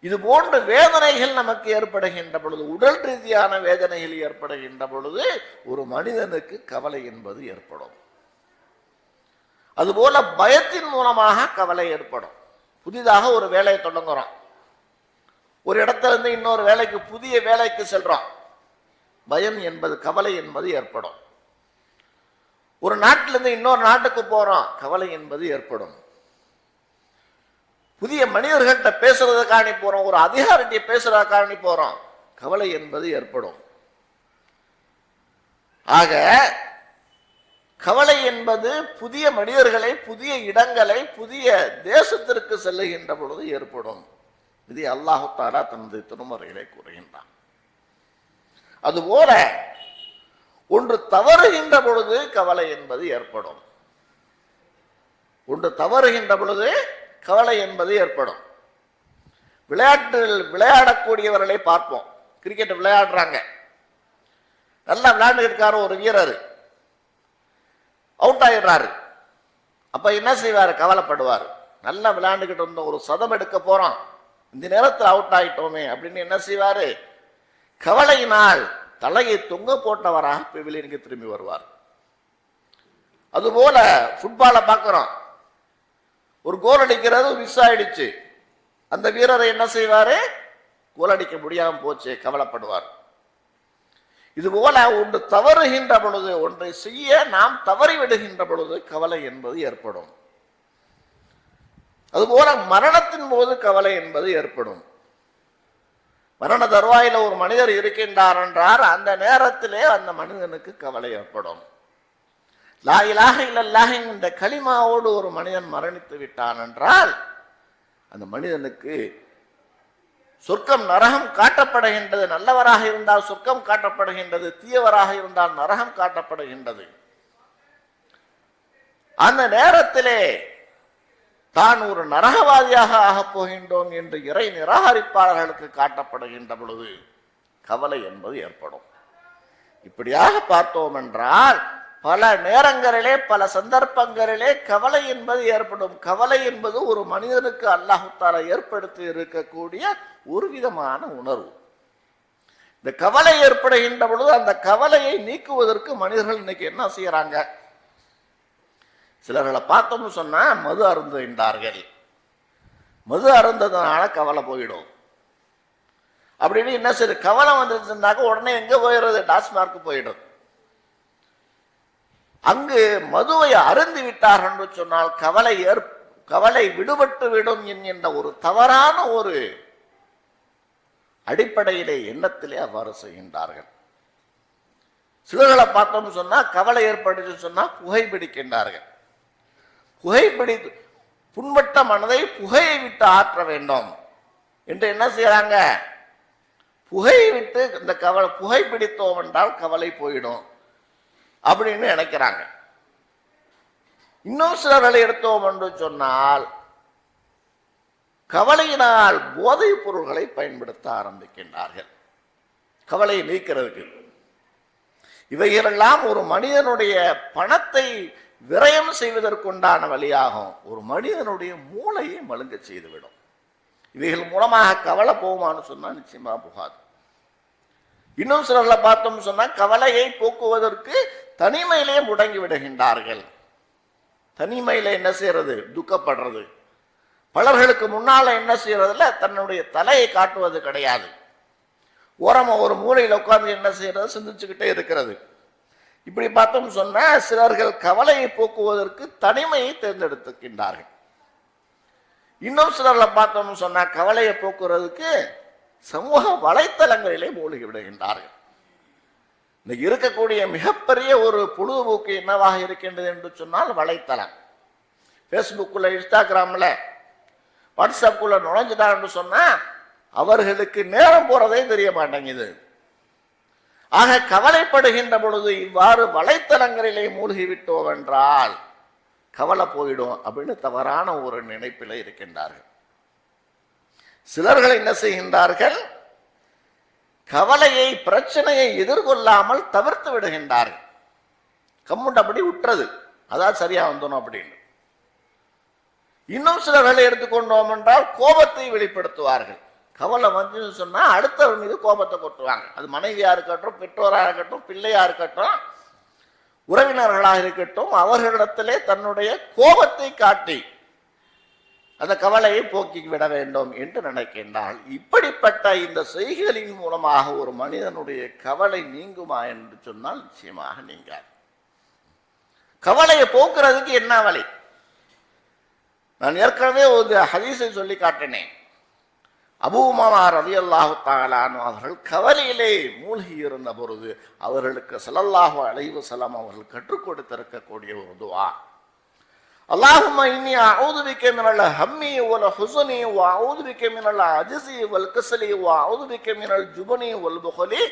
இது போன்ற வேதனைகள் நமக்கு ஏற்படுகின்ற பொழுது, உடல் ரீதியான வேதனைகள் ஏற்படுகின்ற பொழுது ஒரு மனிதனுக்கு கவலை என்பது ஏற்படும். அதுபோல பயத்தின் மூலமாக கவலை ஏற்படும். புதிதாக ஒரு வேலையை தொடங்குறோம், ஒரு இடத்துல இருந்து இன்னொரு வேலைக்கு, புதிய வேலைக்கு செல்றோம், பயம் என்பது, கவலை என்பது ஏற்படும். ஒரு நாட்டிலிருந்து இன்னொரு நாட்டுக்கு போறோம், கவலை என்பது ஏற்படும். புதிய மனிதர்கள்ட்ட பேசுறதுக்காண்டி போறோம், ஒரு அதிகாரிட்ட பேசுறதுக்காண்டி போறோம், கவலை என்பது ஏற்படும். ஆக கவலை என்பது புதிய மனிதர்களை, புதிய இடங்களை, புதிய தேசத்திற்கு செல்லுகின்ற பொழுது ஏற்படும். இது அல்லாஹ் தஆலா தனது திருமறையிலே கூறுகின்றான். அதுபோல ஒன்று தவறுகின்ற பொழுது கவலை என்பது ஏற்படும். ஒன்று தவறுகின்ற பொழுது கவலை என்பது ஏற்படும். விளையாட்டில் விளையாடக்கூடியவர்களை பார்ப்போம். கிரிக்கெட் விளையாடுறாங்க, நல்லா விளையாண்டு இருக்காரு, ஒரு வீரர் அவுட் ஆயிடுறாரு. அப்ப என்ன செய்வாரு? கவலைப்படுவார். நல்லா விளையாண்டுகிட்டு இருந்த ஒரு சதம் எடுக்க போறோம், இந்த நேரத்தில் அவுட் ஆயிட்டோமே அப்படின்னு என்ன செய்வாரு? கவலையினால் தலையை தொங்க போட்டவராக வெளியே திரும்பி வருவார். அதுபோல ஃபுட்பாலை பார்க்கிறோம், ஒரு கோல் அடிக்கிறது மிஸ் ஆயிடுச்சு, அந்த வீரரை என்ன செய்வாரு? கோல் அடிக்க முடியாம போச்சு, கவலைப்படுவார். இதுபோல ஒன்று தவறுகின்ற பொழுது, ஒன்றை செய்ய நாம் தவறி விடுகின்ற பொழுது கவலை என்பது ஏற்படும். அதுபோல மரணத்தின் போது கவலை என்பது ஏற்படும். மரண தருவாயில ஒரு மனிதர் இருக்கின்றார் என்றால் அந்த நேரத்திலே அந்த மனிதனுக்கு கவலை ஏற்படும். லா இலாஹ இல்லல்லாஹ் என்ற கலிமாவோடு ஒரு மனிதன் மரணித்து விட்டான் என்றால் அந்த மனிதனுக்கு சொர்க்கம் நரகம் காட்டப்படுகின்றது. நல்லவராக இருந்தால் சொர்க்கம் காட்டப்படுகின்றது, தீயவராக இருந்தால் நரகம் காட்டப்படுகின்றது. அந்த நேரத்திலே தான் ஒரு நரகவாதியாக ஆகப் போகின்றோம் என்று இறை நிராகரிப்பாளர்களுக்கு காட்டப்படுகின்ற பொழுது கவலை என்பது ஏற்படும். இப்படியாக பார்த்தோம் என்றால் பல நேரங்களிலே, பல சந்தர்ப்பங்களிலே கவலை என்பது ஏற்படும். கவலை என்பது ஒரு மனிதனுக்கு அல்லாஹ் தஆலா ஏற்படுத்தி இருக்கக்கூடிய ஒரு விதமான உணர்வு. இந்த கவலை ஏற்படுகின்ற பொழுது அந்த கவலையை நீக்குவதற்கு மனிதர்கள் இன்னைக்கு என்ன செய்யறாங்க? சிலர்களை பார்த்தோம்னு சொன்னா மது அருந்துகின்றார்கள். மது அருந்ததுனால கவலை போயிடும் அப்படின்னு என்ன சரி, கவலை வந்துருச்சுனாக்க உடனே எங்க போயிடுறது? டாஸ்மார்க்கு போயிடும். அங்கு மதுவை அருந்தி விட்டார்கள் என்று சொன்னால் கவலை விடுபட்டு விடும் என்கின்ற ஒரு தவறான ஒரு அடிப்படையிலே எண்ணத்திலே அவ்வாறு செய்கின்றார்கள். சிலர்களை பார்த்தோம்னு சொன்னா கவலை ஏற்படுச்சு சொன்னா புகைப்பிடிக்கின்றார்கள். புகைப்பிடித்து புண்பட்ட மனதை புகையை விட்டு ஆற்ற வேண்டும் என்று என்ன செய்யறாங்க? புகையை விட்டு இந்த கவலை, புகைப்பிடித்தோம் என்றால் கவலை போயிடும் அப்படின்னு நினைக்கிறாங்க. இன்னும் சிலர்களை எடுத்தோம் என்று சொன்னால் கவலையினால் போதைப் பொருள்களை பயன்படுத்த ஆரம்பிக்கின்றார்கள் கவலையை நீக்கிறதுக்கு. இவைகளெல்லாம் ஒரு மனிதனுடைய பணத்தை விரயம் செய்வதற்குண்டான வழியாகும். ஒரு மனிதனுடைய மூளையை மழுங்க செய்துவிடும். இவைகள் மூலமாக கவலை போகுமான்னு சொன்னா நிச்சயமா போகாது. இன்னும் சிலர்களை பார்த்தோம் சொன்னா கவலையை போக்குவதற்கு தனிமையிலே முடங்கி விடுகின்றார்கள். தனிமையில என்ன செய்யறது? துக்கப்படுறது. பலர்களுக்கு முன்னால என்ன செய்யறதுல தன்னுடைய தலையை காட்டுவது கிடையாது. ஓரமா ஒரு மூலையில் உட்கார்ந்து என்ன செய்யறது? சிந்திச்சுக்கிட்டே இருக்கிறது. இப்படி பார்த்தோம் சொன்னா சிலர்கள் கவலையை போக்குவதற்கு தனிமையை தேர்ந்தெடுத்துக்கின்றார்கள். இன்னும் சிலர்ல பார்த்தோம்னு சொன்னா கவலையை போக்குறதுக்கு சமூக வலைத்தளங்களிலே மூழ்கி விடுகின்றார்கள். இன்னைக்கு இருக்கக்கூடிய மிகப்பெரிய ஒரு பொழுதுபோக்கு என்னவாக இருக்கின்றது என்று சொன்னால் வலைத்தளம். ஃபேஸ்புக்குள்ள, இன்ஸ்டாகிராம்ல, வாட்ஸ்அப்புக்குள்ள நுழைஞ்சிட்டான்னு சொன்னா அவர்களுக்கு நேரம் போறதே தெரிய மாட்டேங்குது. ஆக கவலைப்படுகின்ற பொழுது இவ்வாறு வலைத்தளங்களிலே மூழ்கி விட்டோம் என்றால் கவலை போயிடும் அப்படின்னு தவறான ஒரு நினைப்பில் இருக்கின்றார்கள். சிலர்கள் என்ன செய்கின்றார்கள்? கவலையை, பிரச்சனையை எதிர்கொள்ளாமல் தவிர்த்து விடுகின்றார்கள். கம்முண்டபடி விட்டுறது, அதான் சரியா வந்தோம் அப்படின்னு. இன்னும் சிலர்களை எடுத்துக்கொண்டோம் என்றால் கோபத்தை வெளிப்படுத்துவார்கள். கவலை வந்து சொன்னா அடுத்தவர் மீது கோபத்தை கொட்டுவாங்க. அது மனைவியா இருக்கட்டும், பெற்றோராக இருக்கட்டும், பிள்ளையா இருக்கட்டும், உறவினர்களாக இருக்கட்டும், அவர்களிடத்திலே தன்னுடைய கோபத்தை காட்டி அந்த கவலையை போக்கி விட வேண்டும் என்று நினைக்கின்றால் இப்படிப்பட்ட இந்த செய்கைகளின் மூலமாக ஒரு மனிதனுடைய கவலை நீங்குமா என்று சொன்னால் நிச்சயமாக நீங்காது. கவலையை போக்குறதுக்கு என்ன வழி? நான் ஏற்கனவே ஒரு ஹதீஸை சொல்லி காட்டினேன். அபூ உமாமா ரலியல்லாஹு தஆலா அன்ஹு அவர்கள் கவலையிலே மூழ்கி இருந்த பொழுது அவர்களுக்கு ஸல்லல்லாஹு அலைஹி வஸல்லம் அவர்கள் கற்றுக் கொடுத்திருக்கக்கூடிய ஒரு துஆ, அல்லாஹும்ம இன்னி அஊது பிக மினல் ஹம்மி வல் ஹுஸனி வ அஊது பிக மினல் அஜ்ஸி வல் கஸலி வ அஊது பிக மினல் ஜுபனி வல் புഖலி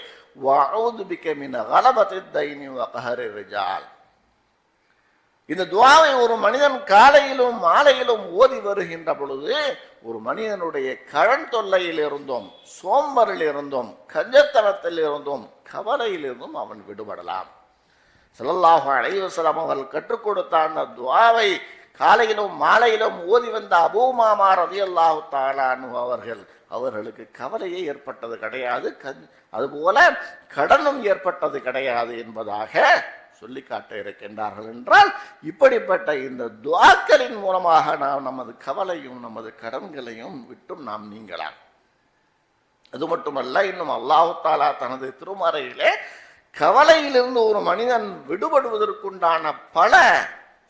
வ அஊது பிக மின் கலபத்தித் தைனி வ கஹரி ரிஜால். இந்த துஆவை ஒரு மனிதன் காலையிலும் மாலையிலும் ஓதி வருகின்ற பொழுது ஒரு மனிதனுடைய கடன் தொல்லையில் இருந்தும், சோம்பரில் இருந்தும், கஞ்சத்தனத்தில் இருந்தும், கவலையில் இருந்தும் அவன் விடுபடலாம். ஸல்லல்லாஹு அலைஹி வஸல்லம் அவர்கள் கற்றுக் கொடுத்த அந்த துஆவை காலையிலும் மாலையிலும் ஓதி வந்த அபூ உமாமா ரலியல்லாஹு தஆலா அன்ஹு அவர்களுக்கு கவலையே ஏற்பட்டது கிடையாது, அதுபோல கடனும் ஏற்பட்டது கிடையாது என்பதாக சொல்லி காட்ட இருக்கின்றார்கள். என்றால் இப்படிப்பட்ட இந்த துஆக்களின் மூலமாக நாம் நமது கவலையும் நமது கடன்களையும் விட்டும் நாம் நீங்கலாம். அது மட்டுமல்ல, இன்னும் அல்லாஹ் தஆலா தனது திருமறையிலே கவலையிலிருந்து ஒரு மனிதன் விடுபடுவதற்குண்டான பல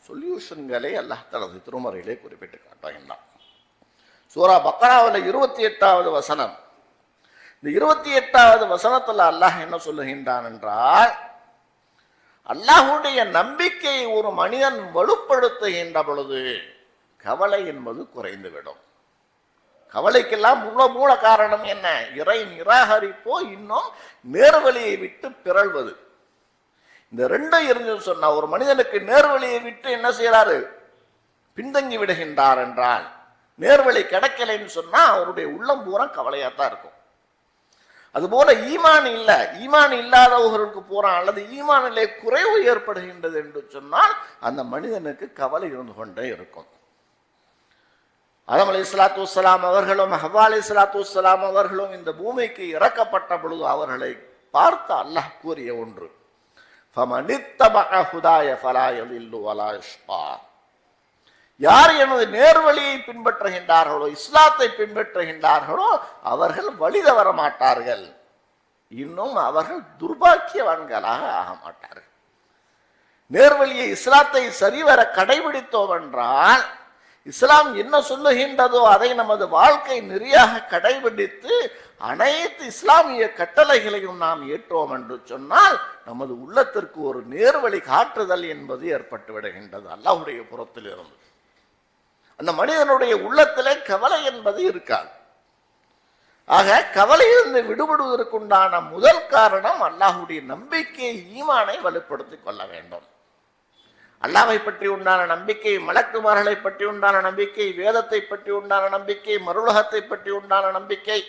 சொல்யூஷன்களை அல்லாஹ் தனது திருமறையிலே குறிப்பிட்டு காட்டுகின்றான். சூரா பக்ராவில் 28வது வசனம். இந்த 28வது வசனத்தில் அல்லாஹ் என்ன சொல்லுகின்றான் என்றால், அல்லாஹ்வுடைய நம்பிக்கையை ஒரு மனிதன் வலுப்படுத்துகின்ற பொழுது கவலை என்பது குறைந்துவிடும். கவலைக்கெல்லாம் மூல காரணம் என்ன? இறை நிராகரிப்போ இன்னும் நேர்வழியை விட்டு பிறழ்வது. இந்த ரெண்டும் இருந்து சொன்னா ஒரு மனிதனுக்கு நேர்வழியை விட்டு என்ன செய்யறாரு? பின்தங்கி விடுகின்றார் என்றால், நேர்வழி கிடைக்கலைன்னு சொன்னா அவருடைய உள்ளம் பூரா கவலையாத்தான் இருக்கும். அதுபோல ஈமான் இல்ல, ஈமான் இல்லாதவர்களுக்கு போறான் அல்லது ஈமானிலே குறைவு ஏற்படுகின்றது என்று சொன்னால் அந்த மனிதனுக்கு கவலை இருந்து கொண்டே இருக்கும். ஆதம் அலைஹிஸ்ஸலாத்து வஸ்ஸலாம் அவர்களும் ஹவ்வா அலைஹிஸ்ஸலாத்து வஸ்ஸலாம் அவர்களும் இந்த பூமிக்கு இறக்கப்பட்ட பொழுது அவர்களை பார்த்து அல்லாஹ் கூறிய ஒன்று, ஃபமனித்தபஅ ஹுதாய ஃபலா யதில்லு வலா யஷ்கா. யார் எனது நேர்வழியை பின்பற்றுகின்றார்களோ, இஸ்லாத்தை பின்பற்றுகின்றார்களோ அவர்கள் வழி தவற மாட்டார்கள், இன்னும் அவர்கள் துர்பாக்கியவான்களாக ஆக மாட்டார்கள். நேர்வழியை, இஸ்லாத்தை சரிவர கடைபிடித்தோம் என்றால், இஸ்லாம் என்ன சொல்லுகின்றதோ அதை நமது வாழ்க்கை நெறியாக கடைபிடித்து அனைத்து இஸ்லாமிய கட்டளைகளையும் நாம் ஏற்றோம் என்று சொன்னால் நமது உள்ளத்திற்கு ஒரு நேர்வழி காட்டுதல் என்பது ஏற்பட்டு விடுகின்றது அல்லாஹ்வுடைய புறத்தில் இருந்து. அந்த மனிதனுடைய உள்ளத்திலே கவலை என்பது இருக்காது. ஆக கவலையிலிருந்து விடுபடுவதற்குண்டான முதல் காரணம் அல்லாஹ்வுடைய நம்பிக்கை, ஈமானை வலுப்படுத்திக் கொள்ள வேண்டும். அல்லாஹ்வை பற்றி உண்டான நம்பிக்கை, மலக்குமார்களை பற்றி உண்டான நம்பிக்கை, வேதத்தை பற்றி உண்டான நம்பிக்கை, மறுலகத்தை பற்றி உண்டான நம்பிக்கை,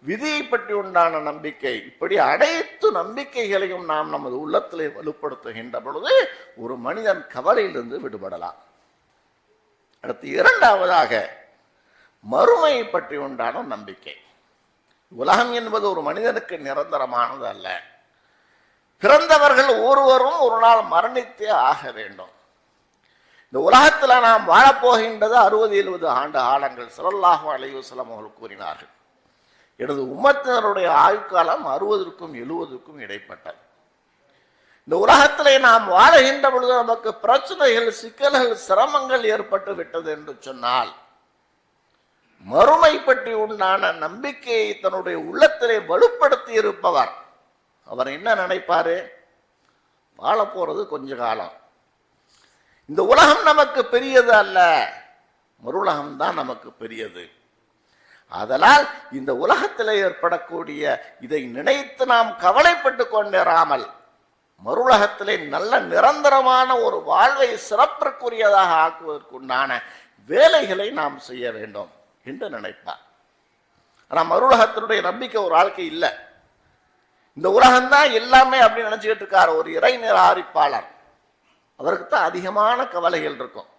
விதியை பற்றி உண்டான நம்பிக்கை, இப்படி அனைத்து நம்பிக்கைகளையும் நாம் நமது உள்ளத்திலே வலுப்படுத்துகின்ற பொழுது ஒரு மனிதன் கவலையிலிருந்து விடுபடலாம். அடுத்து இரண்டாவதாக மறுமையை பற்றி உண்டான நம்பிக்கை. உலகம் என்பது ஒரு மனிதனுக்கு நிரந்தரமானது அல்ல. பிறந்தவர்கள் ஒருவரும் ஒரு நாள் மரணித்தே ஆக வேண்டும். இந்த உலகத்தில் நாம் வாழப்போகின்றது 60-70 ஆண்டு காலங்கள். ஸல்லல்லாஹு அலைஹி வஸல்லம் அவர்கள் கூறினார்கள், எனது உம்மத்தினருடைய ஆயுட்காலம் 60க்கும் 70க்கும் இடைப்பட்டது. இந்த உலகத்திலே நாம் வாழுகின்ற பொழுது நமக்கு பிரச்சனைகள், சிக்கல்கள், சிரமங்கள் ஏற்பட்டு விட்டது என்று சொன்னால், மறுமை பற்றி உண்டான நம்பிக்கையை தன்னுடைய உள்ளத்திலே வலுப்படுத்தி இருப்பவர் அவர் என்ன நினைப்பாரு? வாழ போறது கொஞ்ச காலம், இந்த உலகம் நமக்கு பெரியது அல்ல, மறுஉலகம் தான் நமக்கு பெரியது. அதனால் இந்த உலகத்தில் ஏற்படக்கூடிய இதை நினைத்து நாம் கவலைப்பட்டு கொண்டிராமல் மறுஉலகத்திலே நல்ல நிரந்தரமான ஒரு வாழ்வை சிறப்பிற்குரியதாக ஆக்குவதற்குண்டான வேலைகளை நாம் செய்ய வேண்டும் என்று நினைப்பார். ஆனால் மறுஉலகத்தினுடைய நம்பிக்கை ஒரு ஆளுக்கு இல்லை. இந்த உலகம்தான் எல்லாமே அப்படின்னு நினைச்சுக்கிட்டு இருக்காரு ஒரு இறை நிராகரிப்பாளர். அவருக்கு தான் அதிகமான கவலைகள் இருக்கும்.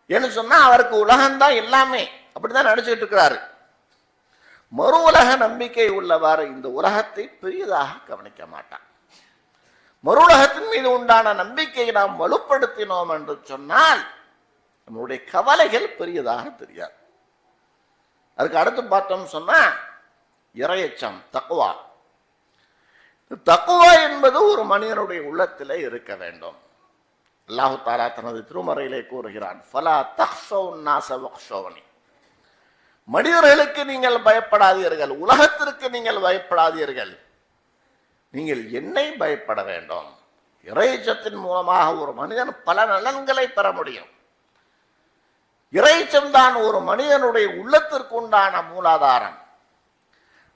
ஏன்னு சொன்னா அவருக்கு உலகம்தான் எல்லாமே அப்படிதான் நினைச்சுக்கிட்டு இருக்கிறாரு. மறு உலக நம்பிக்கை உள்ளவாறு இந்த உலகத்தை பெரியதாக கவனிக்க மாட்டான். மறு உலகத்தின் மீது உண்டான நம்பிக்கையை நாம் வலுப்படுத்தினோம் என்று சொன்னால் நம்மளுடைய கவலைகள் பெரியதாக தெரியாது. அதுக்கு அடுத்து பார்த்தோம் சொன்னா இறையச்சம், தக்வா. தக்வா என்பது ஒரு மனிதனுடைய உள்ளத்திலே இருக்க வேண்டும். அல்லாஹு தஆலா தனது திருமறையிலே கூறுகிறான், ஃபலா தக்ஷவுன் நாஸ வக்ஷௌனி. மனிதர்களுக்கு நீங்கள் பயப்படாதீர்கள், உலகத்திற்கு நீங்கள் பயப்படாதீர்கள், நீங்கள் என்னை பயப்பட வேண்டும். இறையச்சத்தின் மூலமாக ஒரு மனிதன் பல நலன்களை பெற முடியும். இறையச்சம் தான் ஒரு மனிதனுடைய உள்ளத்திற்கு உண்டான மூலாதாரம்.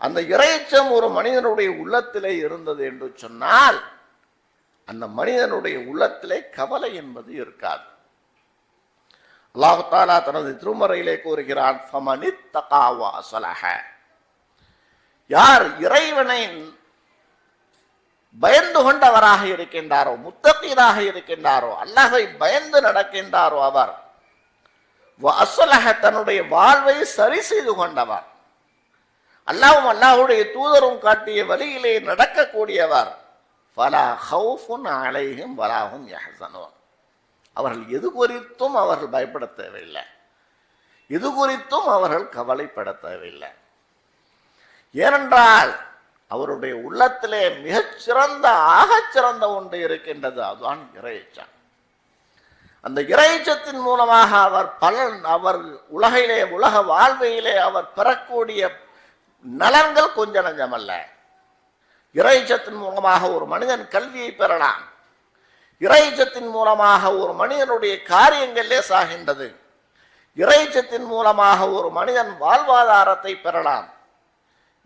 அந்த இறையச்சம் ஒரு மனிதனுடைய உள்ளத்திலே இருந்தது என்று சொன்னால் அந்த மனிதனுடைய உள்ளத்திலே கவலை என்பது இருக்காது. அல்லாஹ் தஆலா தனது திருமறையிலே கூறுகிறான், ஃபமனித்தகா வஅஸ்லஹ. யார் இறைவனை பயந்து கொண்டவராக இருக்கின்றாரோ, முத்தகீராக இருக்கின்றாரோ, அல்லாஹ்வை பயந்து நடக்கின்றாரோ, அவர் வஅஸ்லஹ தன்னுடைய வாழ்வை சரி செய்து கொண்டவர், அல்லாஹ்வும் அல்லாஹ்வுடைய தூதரும் காட்டிய வழியிலே நடக்கக்கூடியவர், ஃபலா ஹௌஃபுன் அலைஹிம் வலா ஹும் யஹ்ஸனூன். அவர்கள் எது குறித்தும் அவர்கள் பயப்பட தேவையில்லை, எது குறித்தும் அவர்கள் கவலைப்பட தேவையில்லை. ஏனென்றால் அவருடைய உள்ளத்திலே மிகச்சிறந்த ஆகச்சிறந்த ஒன்று இருக்கின்றது, அதுதான் இறையச்சம். அந்த இறையச்சத்தின் மூலமாக அவர் உலகிலே, உலக வாழ்வையிலே அவர் பெறக்கூடிய நலன்கள் கொஞ்ச நஞ்சமல்ல. இறையச்சத்தின் மூலமாக ஒரு மனிதன் கல்வியை பெறலாம், இறையச்சத்தின் மூலமாக ஒரு மனிதனுடைய காரியங்கள் லேசாகின்றது, இறையச்சத்தின் மூலமாக ஒரு மனிதன் வாழ்வாதாரத்தை பெறலாம்,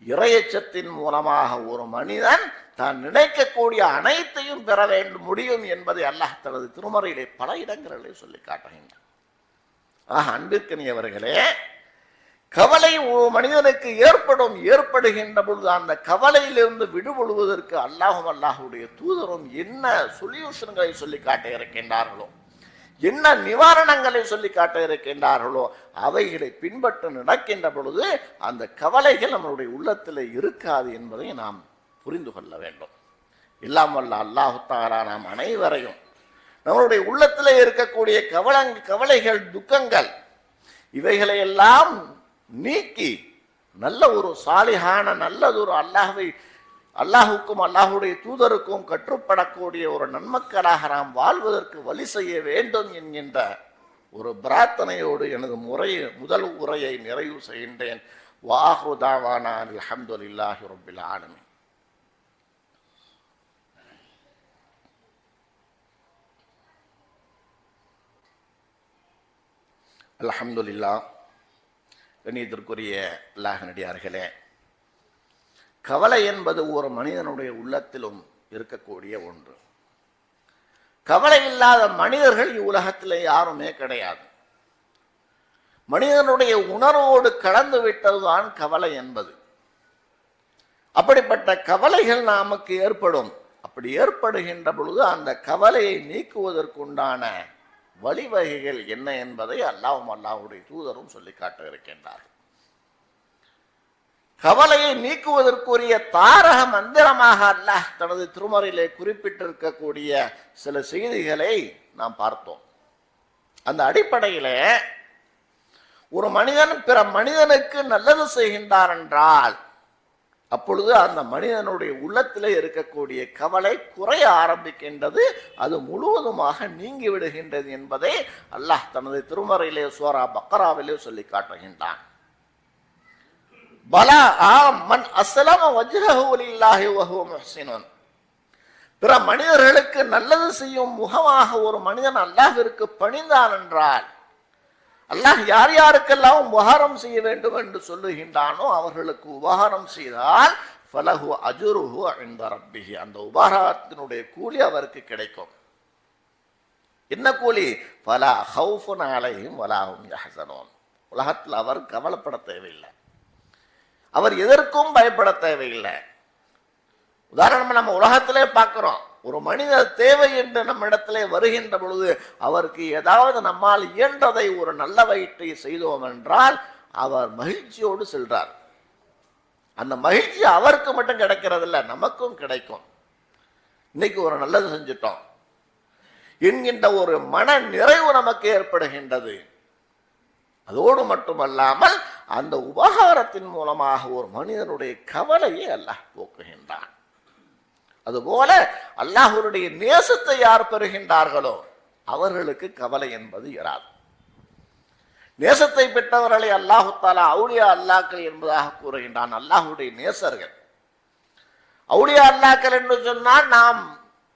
இறையச்சத்தின் மூலமாக ஒரு மனிதன் தான் நினைக்கக்கூடிய அனைத்தையும் பெற வேண்டும் முடியும் என்பதை அல்லாஹ் தனது திருமறையிலே பல இடங்களிலே சொல்லி காட்டுகின்றான். அன்பிற்கினியவர்களே, கவலை மனிதனுக்கு ஏற்படுகின்ற பொழுது அந்த கவலையிலிருந்து விடுபடுவதற்கு அல்லாஹும் அல்லாஹுடைய தூதரும் என்ன சொல்யூஷன்களை சொல்லி காட்ட இருக்கின்றார்களோ, என்ன நிவாரணங்களை சொல்லி காட்ட இருக்கின்றார்களோ, அவைகளை பின்பற்ற நடக்கின்ற பொழுது அந்த கவலைகள் நம்மளுடைய உள்ளத்தில் இருக்காது என்பதை நாம் புரிந்து கொள்ள வேண்டும். எல்லாம் வல்ல அல்லாஹு தஆலா நாம் அனைவரையும் நம்மளுடைய உள்ளத்தில் இருக்கக்கூடிய கவலைகள், துக்கங்கள், இவைகளை எல்லாம் நீக்கி நல்ல ஒரு சாலிஹான, நல்லதொரு அல்லாஹுக்கும் அல்லாஹுடைய தூதருக்கும் கற்றுப்படக்கூடிய ஒரு நன்மக்களாக நாம் வாழ்வதற்கு வழி செய்ய வேண்டும் என்கின்ற ஒரு பிரார்த்தனையோடு எனது முதல் உரையை நிறைவு செய்கின்றேன். வாஹு தாவானா அல்ஹம்துலில்லாஹி ரப்பில் ஆலமீன். அல்ஹம்துலில்லாஹ். கண்ணியத்திற்குரிய அல்லாஹ் நடிகார்களே, கவலை என்பது ஒரு மனிதனுடைய உள்ளத்திலும் இருக்கக்கூடிய ஒன்று. கவலை இல்லாத மனிதர்கள் இவ்வுலகத்தில் யாருமே கிடையாது. மனிதனுடைய உணர்வோடு கலந்து விட்டதுதான் கவலை என்பது. அப்படிப்பட்ட கவலைகள் நமக்கு ஏற்படும். அப்படி ஏற்படுகின்ற பொழுது அந்த கவலையை நீக்குவதற்குண்டான வழிவகைகள் என்ன என்பதை அல்லாஹ்வும் அல்லாஹ்வுடைய தூதரும் சொல்லி காட்ட இருக்கின்றார். கவலையை நீக்குவதற்குரிய தாரக மந்திரமாக அல்லாஹ் தனது திருமறையிலே குறிப்பிட்டிருக்கக்கூடிய சில செய்திகளை நாம் பார்த்தோம். அந்த அடிப்படையில ஒரு மனிதன் பிற மனிதனுக்கு நல்லது செய்கின்றார் என்றால் அப்பொழுது அந்த மனிதனுடைய உள்ளத்திலே இருக்கக்கூடிய கவலை குறைய ஆரம்பிக்கின்றது, அது முழுவதுமாக நீங்கி விடுகின்றது என்பதை அல்லாஹ் தனது திருமறையிலே சூரா பக்கராவிலே சொல்லி காட்டுகின்றான். பலா மன் அஸ்லம வஜ்ஹஹு லில்லாஹி வஹுவ முஹ்ஸினுன். பிற மனிதர்களுக்கு நல்லது செய்யும் முகமாக ஒரு மனிதன் அல்லாஹ்விற்கு பணிந்தான் என்றால், அல்லாஹ் யார் யாருக்கெல்லாம் உபகாரம் செய்ய வேண்டும் என்று சொல்லுகின்றானோ அவர்களுக்கு உபகாரம் செய்தால் ஃபலஹு அஜ்ருஹு இன்த ரப்பிஹி, அந்த உபகாரத்தினுடைய கூலி அவருக்கு கிடைக்கும். என்ன கூலி? ஃபலா ஹௌஃபுன் அலைஹிம் வலா ஹும் யஹ்ஸனூன். உலகத்தில் அவர் கவலைப்பட தேவையில்லை, அவர் எதற்கும் பயப்பட தேவையில்லை. உதாரணமா நம்ம உலகத்திலே பார்க்கிறோம், ஒரு மனித தேவை என்று நம்ம இடத்திலே வருகின்ற பொழுது அவருக்கு ஏதாவது நம்மால் இயன்றதை ஒரு நல்ல வயிற்றை செய்தோம் என்றால் அவர் மகிழ்ச்சியோடு செல்றார். அந்த மகிழ்ச்சி அவருக்கு மட்டும் கிடைக்கிறது இல்லை, நமக்கும் கிடைக்கும். இன்னைக்கு ஒரு நல்லது செஞ்சிட்டோம் என்கின்ற ஒரு மன நிறைவு நமக்கு ஏற்படுகின்றது. அதோடு மட்டுமல்லாமல் அந்த உபகாரத்தின் மூலமாக ஒரு மனிதனுடைய கவலையை அல்லாஹ் போக்குகின்றான். அதுபோல அல்லாஹ்வுடைய நேசத்தை யார் பெறுகின்றார்களோ அவர்களுக்கு கவலை என்பது இராது. நேசத்தை பெற்றவர்களை அல்லாஹு தஆலா அவுலியா அல்லாக்கள் என்பதாக கூறுகின்றான். அல்லாஹ்வுடைய நேசர்கள் அவுலியா அல்லாக்கள் என்று சொன்னால் நாம்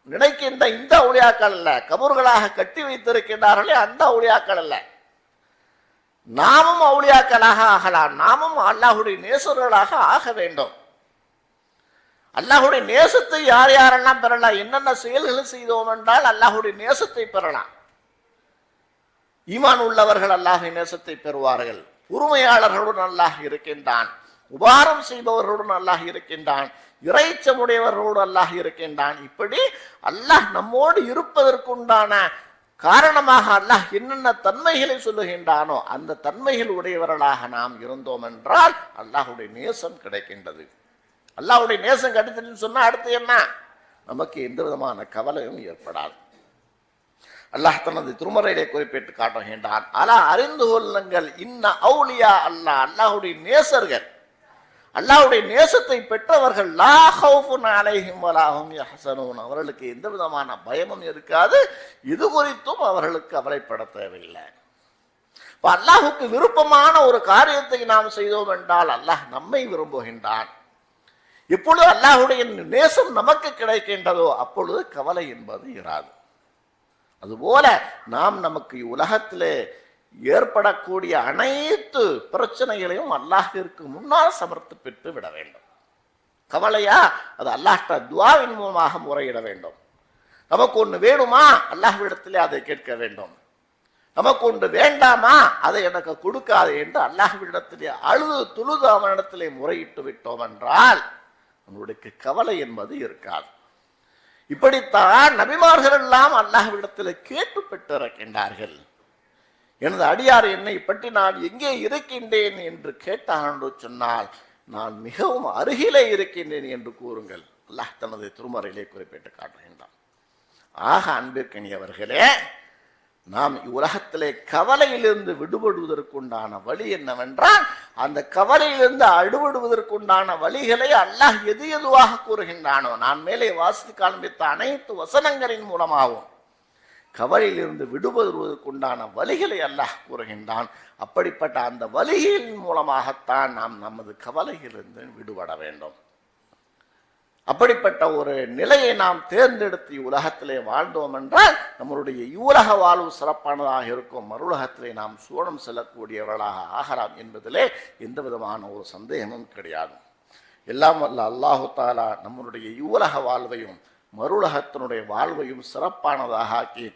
நினைக்கின்ற இந்த அவுலியாக்கள் அல்ல, கபூர்களாக கட்டி வைத்திருக்கின்றார்களே அந்த அவுலியாக்கள் அல்ல. நாமும் அவுலியாக்களாக ஆகலாம், நாமும் அல்லாஹ்வுடைய நேசர்களாக ஆக வேண்டும். அல்லாஹ்வுடைய நேசத்தை யார் யாரெல்லாம் பெறலாம், என்னென்ன செயல்களை செய்தோம் என்றால் அல்லாஹ்வுடைய நேசத்தை பெறலாம். ஈமான் உள்ளவர்கள் அல்லாஹ்வின் நேசத்தை பெறுவார்கள். பொறுமையாளர்களுடன் அல்லாஹ் இருக்கின்றான், உபகாரம் செய்பவர்களுடன் அல்லாஹ் இருக்கின்றான், இறைச்சமுடையவர்களோடு அல்லாஹ் இருக்கின்றான். இப்படி அல்லாஹ் நம்மோடு இருப்பதற்குண்டான காரணமாக அல்லாஹ் என்னென்ன தன்மைகளை சொல்லுகின்றானோ அந்த தன்மைகள் உடையவர்களாக நாம் இருந்தோம் என்றால் அல்லாஹ்வுடைய நேசம் கிடைக்கின்றது. அல்லாஹ்வுடைய நேசம் கிடைத்ததுன்னு சொன்னா அடுத்து என்ன? நமக்கு எந்த விதமான கவலையும் ஏற்படாது. அல்லாஹ் தனது திருமறையிலே குறிப்பிட்டு காட்டுகின்றான், அலா அறிந்து கொள்ளுங்கள், இன்ன அவுலியா அல்லாஹ், அல்லாஹ்வுடைய நேசர்கள், அல்லாஹ்வுடைய நேசத்தை பெற்றவர்கள் லா ஹௌஃபுன் அலைஹிம் வலா ஹும் யஹ்ஸனூன், அவர்களுக்கு எந்த விதமான பயமும் இருக்காது, இது குறித்தும் அவர்களுக்கு கவலைப்பட தேவையில்லை. அல்லாஹ்வுக்கு விருப்பமான ஒரு காரியத்தை நாம் செய்தோம் என்றால் அல்லாஹ் நம்மை விரும்புகின்றான். எப்பொழுது அல்லாஹ்வுடைய நேசம் நமக்கு கிடைக்கின்றதோ அப்பொழுது கவலை என்பது இராது. அதுபோல நாம் நமக்கு உலகத்திலே ஏற்படக்கூடிய அனைத்து பிரச்சனைகளையும் அல்லாஹ்விற்கு முன்னால் சமர்ப்பித்து விட வேண்டும். கவலையா? அது அல்லாஹ்ட்ட துஆவின் மூலமாக முறையிட வேண்டும். நமக்கு ஒன்று வேணுமா? அல்லாஹ்விடத்திலே அதை கேட்க வேண்டும். நமக்கு ஒன்று வேண்டாமா? அதை எனக்கு கொடுக்காது என்று அல்லாஹ்விடத்திலே அழுது துழுது அவனிடத்திலே முறையிட்டு விட்டோம் என்றால் நம்மளுடைய கவலை என்பது இருக்காது. இப்படித்தான் நபிமார்கள் எல்லாம் அல்லாஹ்விடத்தில் கேட்டு பெற்றிருக்கின்றார்கள். எனது அடியார் என்னை பற்றி நான் எங்கே இருக்கின்றேன் என்று கேட்டான் என்று சொன்னால் நான் மிகவும் அருகிலே இருக்கின்றேன் என்று கூறுங்கள். அல்லாஹ் தனது திருமறையிலே குறிப்பிட்டு காட்டுகின்றான். ஆக அன்பிற்கினியவர்களே, நாம் உலகத்திலே கவலையிலிருந்து விடுபடுவதற்குண்டான வழி என்னவென்றால் அந்த கவலையிலிருந்து அடுபடுவதற்குண்டான வழிகளை அல்லாஹ் எது எதுவாக கூறுகின்றானோ நான் மேலே வாசித்து காண்பித்த அனைத்து வசனங்களின் மூலமாகவும் கவலையிலிருந்து விடுபடுவதற்குண்டான வழிகளை அல்லாஹ் கூறுகின்றான். அப்படிப்பட்ட அந்த வழிகளின் மூலமாகத்தான் நாம் நமது கவலையிலிருந்து விடுபட வேண்டும். அப்படிப்பட்ட ஒரு நிலையை நாம் தேர்ந்தெடுத்து உலகத்திலே வாழ்ந்தோம் என்றால் நம்மளுடைய இவ்வுலக வாழ்வு சிறப்பானதாக இருக்கும், மறுவுலகத்திலே நாம் சூழம் செல்லக்கூடியவர்களாக ஆகலாம் என்பதிலே எந்த விதமான ஒரு சந்தேகமும் கிடையாது. எல்லாம் வல்ல அல்லாஹு தஆலா நம்மளுடைய இவ்வுலக வாழ்வையும் மறுவுலகத்தினுடைய வாழ்வையும் சிறப்பானதாக ஆக்கி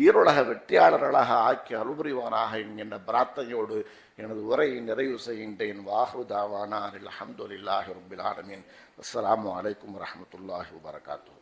ஈருலக வெற்றியாளர்களாக ஆக்கி அருள்புரிவானாக என்கின்ற பிரார்த்தனையோடு எனது உரையை நிறைவு செய்கின்றேன். வாஹு தாவானா அல்ஹம்துலில்லாஹி ரப்பில் ஆலமீன். அஸ்ஸலாமு அலைக்கும் வரஹ்மத்துல்லாஹி வபரகாத்துஹு.